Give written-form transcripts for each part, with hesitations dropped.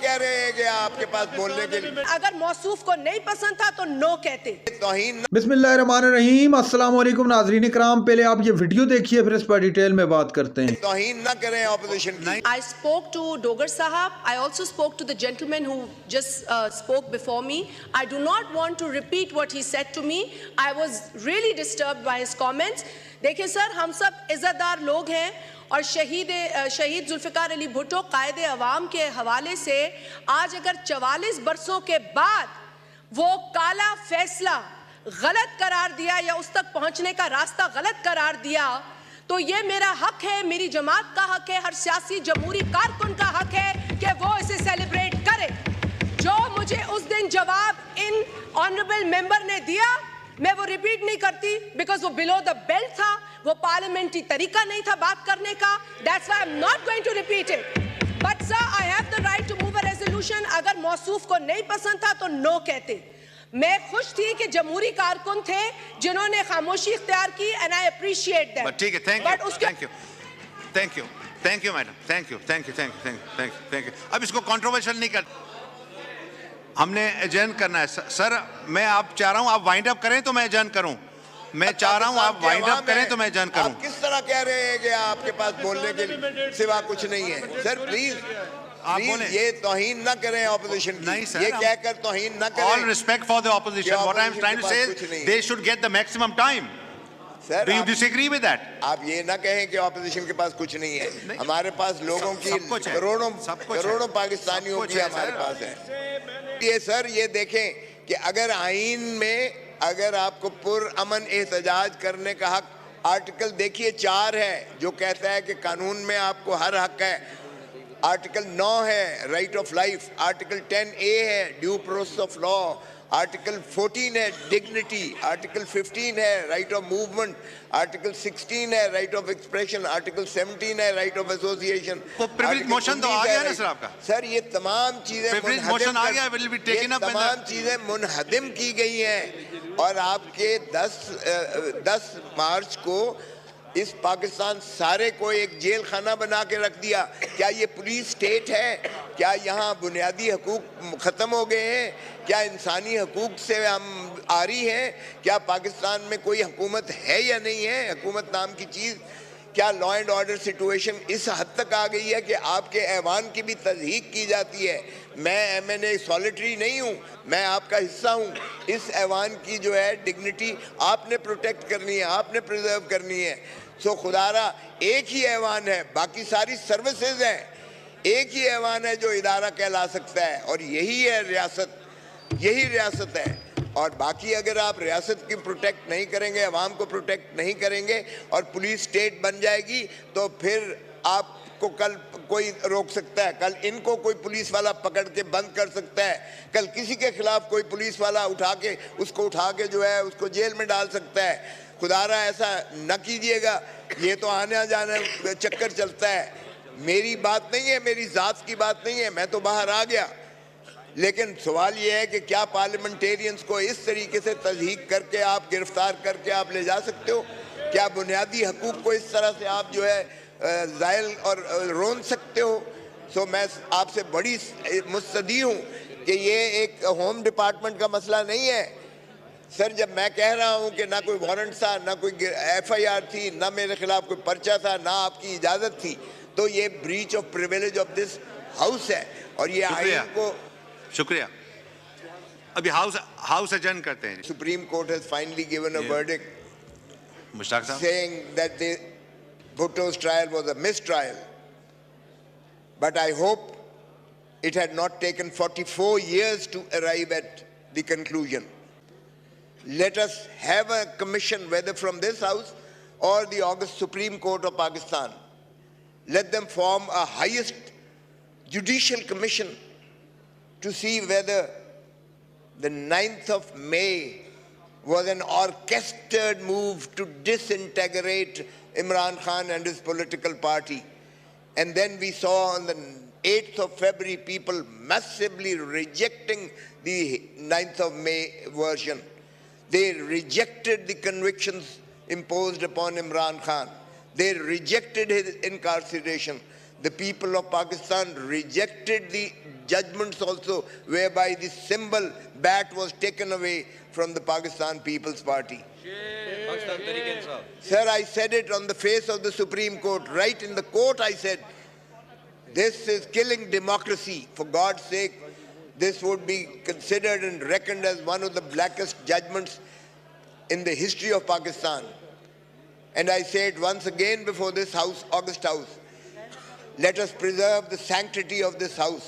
کہہ رہے ہیں کہ آپ کے پاس بولنے کے لیے اگر موصوف کو نہیں پسند تھا تو نو کہتے. توہین بسم اللہ الرحمن الرحیم. السلام علیکم ناظرین اکرام. پہلے آپ یہ ویڈیو دیکھیے پھر اس پر ڈیٹیل میں بات کرتے ہیں. توہین نہ کریں اپوزیشن کی. I spoke to Dogar Sahab. I also spoke to the gentleman who just spoke before me. I do not want to repeat what he said to me. I was really disturbed by his comments. دیکھیں سر, ہم سب عزت دار لوگ ہیں اور شہید ذوالفقار علی بھٹو قائد عوام کے حوالے سے آج اگر 44 برسوں کے بعد وہ کالا فیصلہ غلط قرار دیا یا اس تک پہنچنے کا راستہ غلط قرار دیا تو یہ میرا حق ہے, میری جماعت کا حق ہے, ہر سیاسی جمہوری کارکن کا حق ہے کہ وہ اسے سیلیبریٹ کرے. جو مجھے اس دن جواب ان آنریبل ممبر نے دیا میں وہ ریپیٹ نہیں کرتی بیکاز وہ بلو دا بیلٹ تھا, وہ پارلیمنٹری طریقہ نہیں تھا بات کرنے کا. That's why I'm not going to repeat it. But sir, I have the right to move a resolution. اگر موصوف کو نہیں پسند تھا تو نو کہتے. میں خوش تھی کہ جمہوری کارکن تھے جنہوں نے خاموشی اختیار کی and I appreciate them. ٹھیک ہے, thank you madam, thank you. اب اس کو controversial نہیں کرتے, ہم نے ایجن کرنا ہے. سر میں آپ چاہ رہا ہوں آپ وائنڈ اپ کریں تو میں ایجن کروں, میں چاہ رہا ہوں آپ وائنڈ اپ کریں تو میں ایجن کروں. آپ کس طرح کہہ رہے ہیں کہ آپ کے پاس بولنے کے لیے سوا کچھ نہیں ہے. سر پلیز یہ توہین نہ کریں اپوزیشن کی, یہ کہہ کر توہین نہ کریں. All respect for the opposition. What I am trying to say is they should get the maximum time. Do you disagree with that? آپ یہ نہ کہیں کہ اپوزیشن کے پاس کچھ نہیں ہے. ہمارے پاس لوگوں کی کروڑوں پاکستانیوں کی ہمارے پاس ہے. یہ سر یہ دیکھیں کہ اگر آئین میں اگر آپ کو پر امن احتجاج کرنے کا حق, آرٹیکل دیکھیے 4 ہے جو کہتا ہے کہ قانون میں آپ کو ہر حق ہے. آرٹیکل 9 ہے right of life, article 10A ہے due process of law, article 14 ہے ڈگنیٹی, آرٹیکل 15 ہے رائٹ آف موومنٹ, آرٹیکل 16 ہے رائٹ آف ایکسپریشن, آرٹیکل 17 ہے right of association. Privilege motion تو آ گیا نا سر آپ کا. سر یہ تمام چیزیں منہدم کی گئی ہیں اور آپ کے 10 مارچ کو اس پاکستان سارے کو ایک جیل خانہ بنا کے رکھ دیا. کیا یہ پولیس سٹیٹ ہے؟ کیا یہاں بنیادی حقوق ختم ہو گئے ہیں؟ کیا انسانی حقوق سے ہم آری ہیں؟ کیا پاکستان میں کوئی حکومت ہے یا نہیں ہے, حکومت نام کی چیز؟ کیا لا اینڈ آرڈر سچویشن اس حد تک آ گئی ہے کہ آپ کے ایوان کی بھی تضحیق کی جاتی ہے؟ میں MNA سولیٹری نہیں ہوں, میں آپ کا حصہ ہوں. اس ایوان کی جو ہے ڈگنیٹی آپ نے پروٹیکٹ کرنی ہے, آپ نے پریزرو کرنی ہے. سو خدا را ایک ہی ایوان ہے, باقی ساری سروسز ہیں. ایک ہی ایوان ہے جو ادارہ کہلا سکتا ہے اور یہی ہے ریاست, یہی ریاست ہے. اور باقی اگر آپ ریاست کی پروٹیکٹ نہیں کریں گے, عوام کو پروٹیکٹ نہیں کریں گے اور پولیس سٹیٹ بن جائے گی تو پھر آپ کو کل کوئی روک سکتا ہے, کل ان کو کوئی پولیس والا پکڑ کے بند کر سکتا ہے, کل کسی کے خلاف کوئی پولیس والا اٹھا کے جو ہے اس کو جیل میں ڈال سکتا ہے. خدا را ایسا نہ کیجئے گا. یہ تو آنے جانے چکر چلتا ہے. میری بات نہیں ہے, میری ذات کی بات نہیں ہے, میں تو باہر آ گیا. لیکن سوال یہ ہے کہ کیا پارلیمنٹیرینز کو اس طریقے سے تضحیق کر کے آپ گرفتار کر کے آپ لے جا سکتے ہو؟ کیا بنیادی حقوق کو اس طرح سے آپ جو ہے زائل اور رون سکتے ہو؟ سو میں آپ سے بڑی مستدی ہوں کہ یہ ایک ہوم ڈپارٹمنٹ کا مسئلہ نہیں ہے. سر جب میں کہہ رہا ہوں کہ نہ کوئی وارنٹ تھا, نہ کوئی FIR تھی, نہ میرے خلاف کوئی پرچہ تھا, نہ آپ کی اجازت تھی, تو یہ breach of privilege of this house ہے اور یہ آئین کو. شکریہ. ابھی ہاؤس ایجن کرتے ہیں. Supreme Court has finally given a verdict مشتاق صاحب saying that the Bhutto's trial was a mistrial. But I hope it had not taken 44 years to arrive at the conclusion. Let us have a commission, whether from this house or the August Supreme Court of Pakistan. Let them form a highest judicial commission to see whether the 9th of May was an orchestrated move to disintegrate Imran Khan and his political party. And then we saw on the 8th of February people massively rejecting the 9th of May version. They rejected the convictions imposed upon Imran Khan. They rejected his incarceration. The people of Pakistan rejected the judgments also whereby the symbol bat was taken away from the Pakistan People's Party. Sir, I said it on the face of the Supreme Court. Right in the court I said, this is killing democracy. For God's sake, this would be considered and reckoned as one of the blackest judgments in the history of Pakistan. And I say it once again before this House, August House. Let us preserve the sanctity of this House.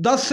10